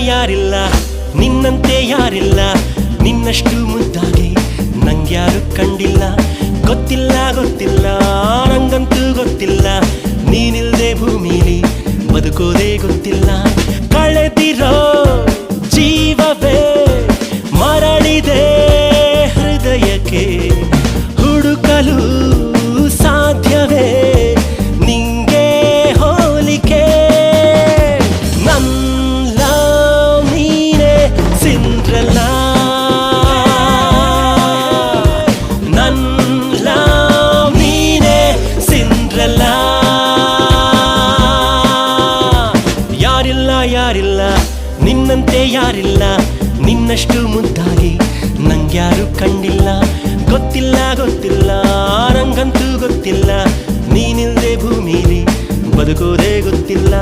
ಯಾರಿಲ್ಲ ನಿನ್ನಂತೆ ಯಾರಿಲ್ಲ ನಿನ್ನಷ್ಟು ಮುದ್ದಾಗಿ ನಂಗ್ಯಾರು ಕಂಡಿಲ್ಲ ಗೊತ್ತಿಲ್ಲ ಗೊತ್ತಿಲ್ಲ ನಂಗಂತೂ ಗೊತ್ತಿಲ್ಲ ನೀನಿಲ್ದೆ ಭೂಮಿಲಿ ಬದುಕೋದೇ ಗೊತ್ತಿಲ್ಲ ಕಳೆದಿರೋ ಜೀವವೇ ಮರಳಿದೆ ಹೃದಯಕ್ಕೆ ಹುಡುಕಲು ಸಾಧ್ಯವೇ ನಿಂಗೆ ಹೋಲಿಕೆ ನನ್ನ ನೀನೆ ಸಿಂಡ್ರೆಲ್ಲ ನನ್ನ ನೀನೆ ಸಿಂಡ್ರೆಲ್ಲ ಯಾರಿಲ್ಲ ಯಾರಿಲ್ಲ ನಿನ್ನಂತೆ ಯಾರಿಲ್ಲ ನಿನ್ನಷ್ಟು ಮುದ್ದಾಗಿ ನಂಗ್ಯಾರು ಕಂಡಿಲ್ಲ ಗೊತ್ತಿಲ್ಲ ಗೊತ್ತಿಲ್ಲ ನಂಗಂತೂ ಗೊತ್ತಿಲ್ಲ ನೀನಿಲ್ದೆ ಭೂಮಿಲಿ ಬದುಕೋದೇ ಗೊತ್ತಿಲ್ಲ